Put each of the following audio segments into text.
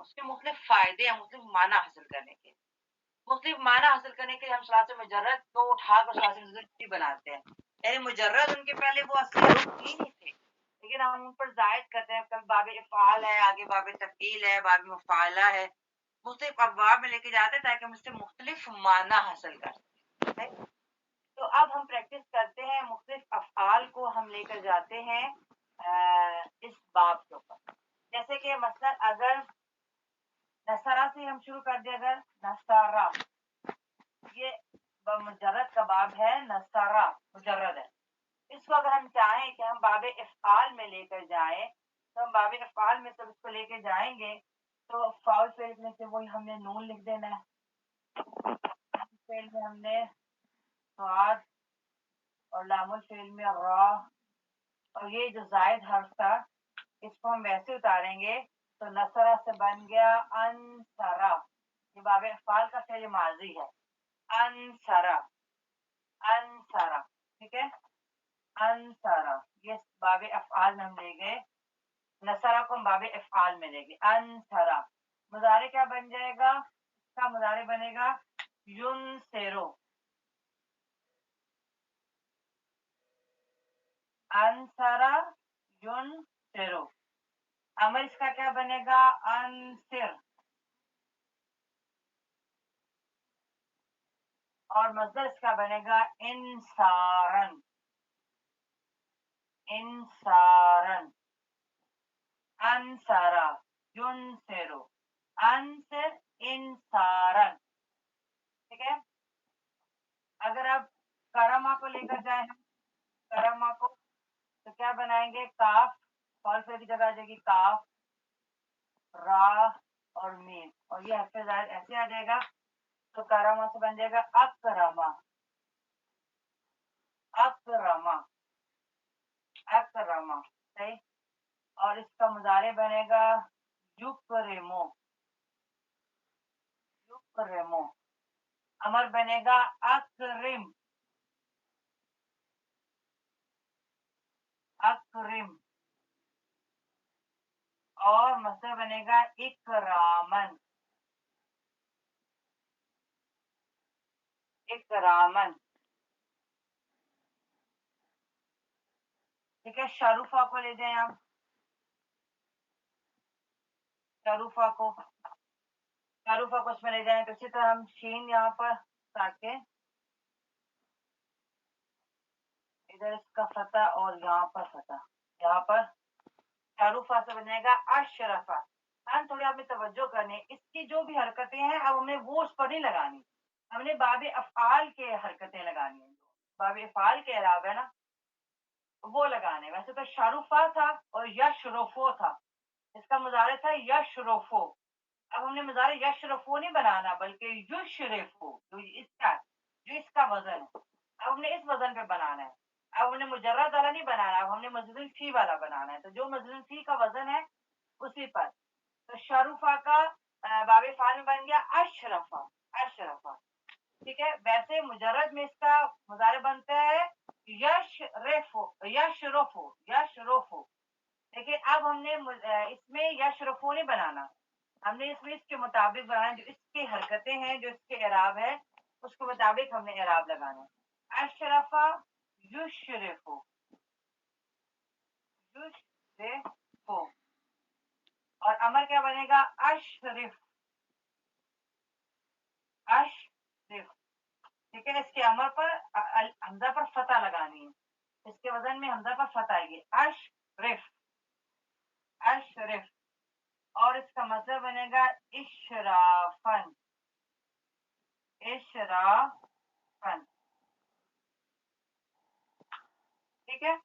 اس کے مختلف فائدے ہیں مختلف معنی حاصل کرنے کے. مختلف معنی حاصل کرنے کے لیے ہم ثلاث مجرد کو اٹھا کر ثلاث مجرد بناتے ہیں. یعنی مجرد ان کے پہلے وہ اصلی حروف ہی نہیں تھے لیکن ہم ان پر زائد کرتے ہیں. کل باب افعال ہے, آگے باب تفعیل ہے, باب مفعلہ ہے, مختلف ابواب میں لے کے جاتے ہیں تاکہ ہم اس سے مختلف معنی حاصل کر سکیں. تو اب ہم پریکٹس کرتے ہیں, مختلف افعال کو ہم لے کر جاتے ہیں اس باب کے اوپر. جیسے کہ مثلا اگر نصارہ سے ہم شروع کر دیں, اگر نصارہ یہ مجرد کا باب ہے, نصارہ مجرد ہے. اس کو اگر ہم چاہیں کہ ہم باب افعال میں لے کر جائیں تو ہم باب افعال میں سب اس کو لے کے جائیں گے تو فاؤل فعل میں سے وہی ہم نے نون لکھ دینا ہے, فعل میں ہم نے صاد اور لام الفعل میں را, اور یہ جو زائد حرف تھا اس کو ہم ویسے اتاریں گے تو نصرہ سے بن گیا انصرہ. یہ باب افعال کا فعل ماضی ہے, انصرہ انصرہ. ٹھیک ہے, انصرہ یہ باب افعال میں ہم لے گئے, نصرہ کو ہم باب افعال میں لے گئے. انصرہ مضارع کیا بن جائے گا, اس کا مضارع بنے گا ینصرو. انصرہ ینصرو. امر اس کا کیا بنے گا, انصر. اور مصدر اس کا بنے گا انصارن. انصارن. انصرہ ینصرو, انصر انصارن. ٹھیک ہے. اگر آپ کرما کو لے کر جائیں, کرما کو تو کیا بنائیں گے, کاف فعل فعل کی جگہ آ جائے گی کاف, را اور میم, اور یہ حرف زائد ایسے آ جائے گا تو کرما سے بن جائے گا اکرما. اکرما اکرما صحیح. اور اس کا مضارع بنے گا یکرمو. یکرمو. امر بنے گا اکرم. اکرم. اور مصدر بنے گا اکرامن. اکرامن. ٹھیک ہے. شاروفا کو لے جائیں آپ, شاروفا کو اس میں لے جائیں تو اسی طرح ہم شین یہاں پر تاکہ ادھر اس کا فتح اور یہاں پر فتح, یہاں پر شاروفا سے بنے گا اشرفا. ہم تھوڑی آپ نے توجہ کرنی ہے, اس کی جو بھی حرکتیں ہیں اب ہمیں وہ اس پر نہیں لگانی, ہم نے باب افعال کے حرکتیں لگانی ہیں. باب افعال کے علاوہ ہے نا وہ لگانے. ویسے تو شاروفا تھا اور یشرفو تھا, اس کا مضارع تھا یشرفو. اب ہم نے مضارع یشرفو نہیں بنانا بلکہ یشرفو, جو اس کا وزن ہے اب ہم نے اس وزن پہ بنانا ہے. اب ہم نے مجرد والا نہیں بنانا, اب ہم نے مجزول فی والا بنانا ہے. تو جو مجزول فی کا وزن ہے اسی پر. تو شاروفا کا باب فعال میں بن گیا اشرفا. اشرفا. ٹھیک ہے. ویسے مجرد میں اس کا مضارع بنتا ہے یشرفو. یشرفو. یشرفو. لیکن اب ہم نے اس میں یشرفو نہیں بنانا, ہم نے اس میں اس کے مطابق بنانا, جو اس کی حرکتیں ہیں جو اس کے اعراب ہے اس کے مطابق ہم نے اعراب لگانا. اشرفا یشرفو. یشرفو. اور امر کیا بنے گا, اشرف. اشرف. ٹھیک ہے. اس کے امر پر حمزہ پر فتح لگانی ہے, اس کے وزن میں حمزہ پر فتح آئے گی. اشرف. اشرف. اور اس کا مطلب بنے گا اشرافن. اشرافن. ٹھیک ہے.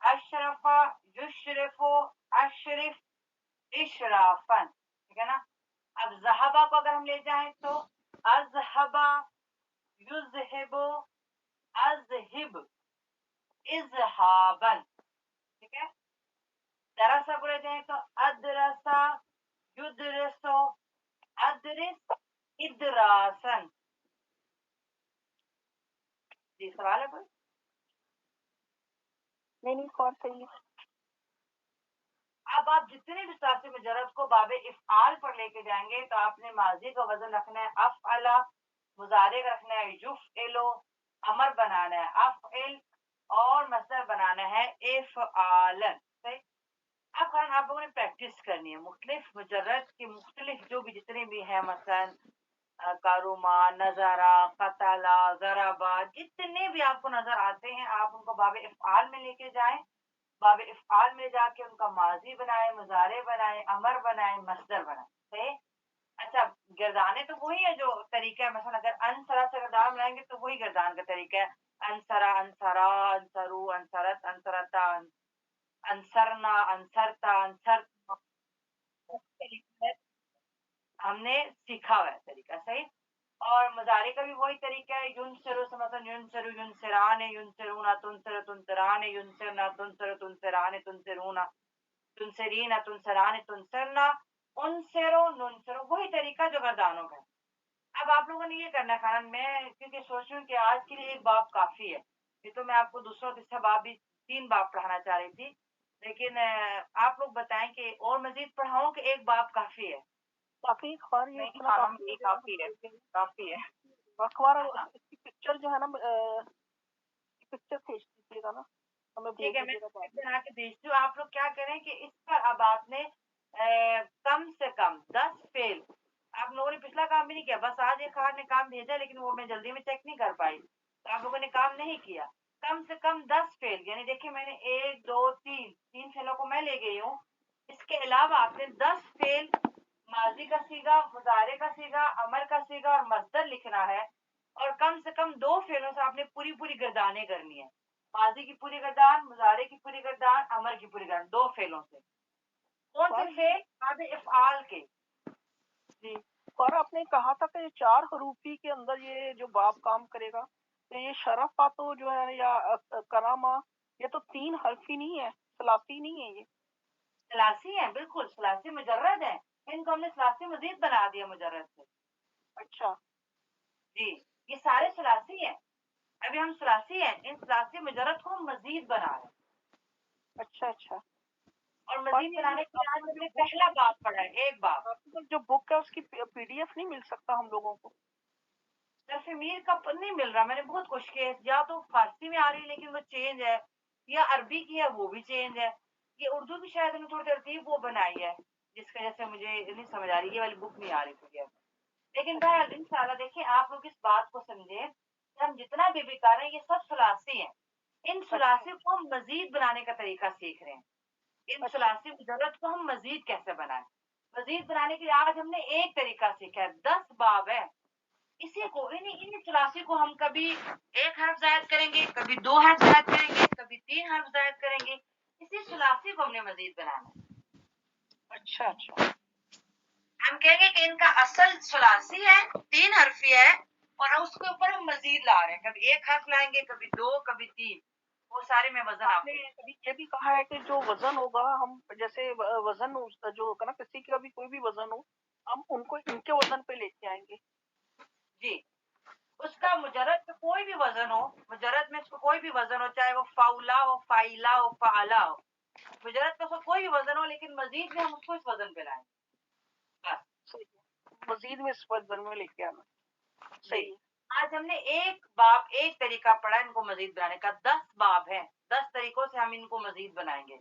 اشرفا یشرفو اشرف اشرافن. ٹھیک ہے نا. اب ذہبا کو اگر ہم لے جائیں تو اذهبا یذهب اذهب اذهابا. ٹھیک ہے. درسا کو لے جائیں تو ادرسا یدرسو ادرس ادراسن. جی سوال ہے کوئی؟ نہیں اور صحیح. اب آپ جتنے بھی ثلاثی مجرد کو باب افعال پر لے کے جائیں گے تو آپ نے ماضی کا وزن رکھنا ہے افعلا، مضارع کا رکھنا ہے یفعلو، امر بنانا ہے افعل، اور مصدر بنانا ہے افعالن. صحیح. اب خان آپ لوگوں نے پریکٹس کرنی ہے مختلف مجرد کے مختلف جو بھی جتنے بھی ہیں، مثلا کاروما، نظارہ، قتلا، ضربا، جتنے بھی آپ کو نظر آتے ہیں آپ ان کو باب افعال میں لے کے جائیں. باب افعال میں جا کے ان کا ماضی بنائے، مضارع بنائے، امر بنائے، مصدر بنائے. صحیح. اچھا گردانے تو وہی ہے جو طریقہ ہے، مثلا اگر انسرا سے گردان بنائیں گے تو وہی گردان کا طریقہ ہے، انسرا، انسرا، انسرو، انسرت، انسرتا، انسرنا، انسرتا، انسر. ہم نے سیکھا ہوا ہے طریقہ. صحیح. اور مضارع کا بھی وہی طریقہ ہے، ینسرو سے مثلا ینسرو، ینسران، ینسرونا، تنسر، تنسران، ینسرنا، تنسر، تنسران، تنسرونا، تنسرینا، تنسران، تنسرنا، انسرو، ننسرو، وہی طریقہ جو گردانوں کا ہے. اب آپ لوگوں نے یہ کرنا ہے خانن، میں کیونکہ سوچ رہی ہوں کہ آج کے لیے ایک باب کافی ہے. یہ تو میں آپ کو دوسرا تیسرا باب بھی 3 باب پڑھانا چاہ رہی تھی، لیکن آپ لوگ بتائیں کہ اور مزید پڑھاؤں کہ ایک باب کافی ہے؟ کافی اخبار یہ نہیں اتنا خانم، یہ کافی ہے، کافی ہے. اخبار اس کی پکچر جو ہے نا پکچر کھینچ دیجیے گا نا، ہمیں بھیج ٹھیک ہے، میں دیجیے گا بعد میں. بنا کے بھیجتی ہوں. آپ لوگ کیا کریں کہ اس پر اب آپ نے کم سے کم 10 فیل. آپ لوگوں نے پچھلا کام بھی نہیں کیا، بس آج ایک خان نے کام بھیجا لیکن وہ میں جلدی میں چیک نہیں کر پائی، تو آپ لوگوں نے کام نہیں کیا. کم سے کم 10 فیل، یعنی دیکھیں میں نے 1 2 3 فیلوں کو میں لے گئی ہوں. اس کے علاوہ آپ نے 10 فیل ماضی کا سیگا، مضارع کا سیگا، امر کا سیگا اور مصدر لکھنا ہے. اور کم سے کم 2 فیلوں سے آپ نے پوری پوری گردانیں کرنی ہے، ماضی کی پوری گردان، مضارع کی پوری گردان، امر کی پوری گردان، 2 فیلوں سے. کون سے فیل؟ باب افعال کے. جی. اور آپ نے کہا تھا کہ 4 حروفی کے اندر یہ جو باب کام کرے گا، تو یہ شرفا تو جو ہے یا کراما، یہ تو 3 حرفی نہیں ہے، ثلاثی نہیں ہے، یہ ثلاثی ہیں، بالکل ثلاثی مجرد ہیں. ان کو ہم نے ثلاثی مزید بنا دیا مجرد سے. اچھا. جی یہ سارے ثلاثی ہیں. ابھی ہم ثلاثی ہیں، ان ثلاثی مجرد کو ہم مزید بنا رہے ہیں. اچھا اچھا. اور مزید بنانے کے لیے آج ہم نے پہلا باب پڑھا ہے، ایک باب. جو بک ہے اس کی پی ڈی ایف نہیں مل سکتا ہم لوگوں کو؟ درس میر کا نہیں مل رہا، میں نے بہت کوشش کی ہے، یا تو فارسی میں آ رہی ہے لیکن وہ چینج ہے، یا عربی کی ہے وہ بھی چینج ہے. یہ اردو کی شاید ہم تھوڑی ترتیب وہ بنائی ہے جس کی وجہ سے مجھے نہیں سمجھ آ رہی، یہ والی بک نہیں آ رہی تھی. لیکن بہرحال انشاءاللہ دیکھیں آپ لوگ اس بات کو سمجھیں کہ ہم جتنا بھی کر رہے ہیں یہ سب ثلاثی ہیں. ان ثلاثی کو ہم مزید بنانے کا طریقہ سیکھ رہے ہیں. ان ثلاثی مجرد کو ہم مزید کیسے بنائیں. مزید بنانے کے لیے آج ہم نے ایک طریقہ سیکھا ہے، 10 باب ہے. اسی کو ان ثلاثی کو ہم کبھی 1 حرف زائد کریں گے، کبھی 2 حرف زائد کریں گے، کبھی 3 حرف زائد کریں گے. اسی ثلاثی کو ہم نے مزید بنانا ہے. اچھا اچھا. ہم کہیں گے کہ ان کا اصل ثلاثی ہے، 3 حرفی ہے، اور اس کے اوپر ہم مزید لا رہے ہیں، کبھی 1 حرف لائیں گے، کبھی 2، کبھی 3. وہ سارے میں وزن آپ نے یہ بھی کہا ہے کہ جو وزن ہوگا، ہم جیسے وزن جو ہوگا نا، کسی کا بھی کوئی بھی وزن ہو، ہم ان کو ان کے وزن پہ لے کے آئیں گے. جی اس کا مجرد میں کوئی بھی وزن ہو، مجرد میں اس کو کوئی بھی وزن ہو، چاہے وہ فاؤلا ہو، فائلا ہو، فعلا ہو، مجرد کا کوئی بھی وزن ہو، لیکن مزید میں ہم اس کو اس وزن پہ لائیں. صحیح ہے، مزید میں اس وزن میں لے کے آنا. صحیح ہے. آج ہم نے ایک باب، ایک طریقہ پڑھا ان کو مزید بنانے کا. 10 باب ہیں، 10 طریقوں سے ہم ان کو مزید بنائیں گے.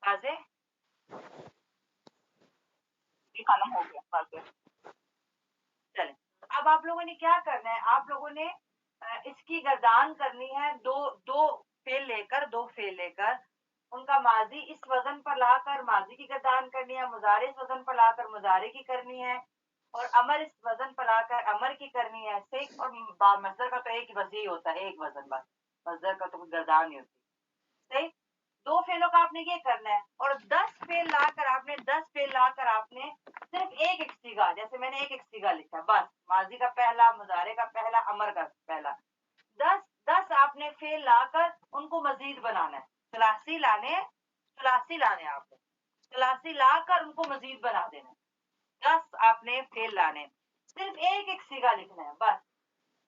واضح؟ ختم ہو گیا. واضح. چلیں اب آپ لوگوں نے کیا کرنا ہے، آپ لوگوں نے اس کی گردان کرنی ہے. دو فیل لے کر، 2 فیل لے کر ان کا ماضی اس وزن پر لا کر ماضی کی گردان کرنی ہے، مضارع اس وزن پر لا کر مضارع کی کرنی ہے، اور امر اس وزن پر لا کر امر کی کرنی ہے. صحیح. اور مصدر کا تو ایک ہی بس یہی ہوتا ہے، ایک وزن بس، مصدر کا تو کوئی گردان نہیں ہوتی. صحیح. 2 فیلوں کا آپ نے یہ کرنا ہے، اور 10 فیل لا کر آپ نے 10 فیل لا کر آپ نے صرف ایک سیگا، جیسے میں نے ایک سیگا لکھا، بس ماضی کا پہلا، مضارع کا پہلا، امر کا پہلا. 10 آپ نے فیل لا کر ان کو مزید بنانا ہے. ثلاثی لانے، ثلاثی لانے آپ کو، ثلاثی لا کر ان کو مزید بنا دینا. 10 آپ نے فیل لانے، صرف ایک سیگا لکھنا ہے بس.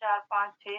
4 5 6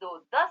2 10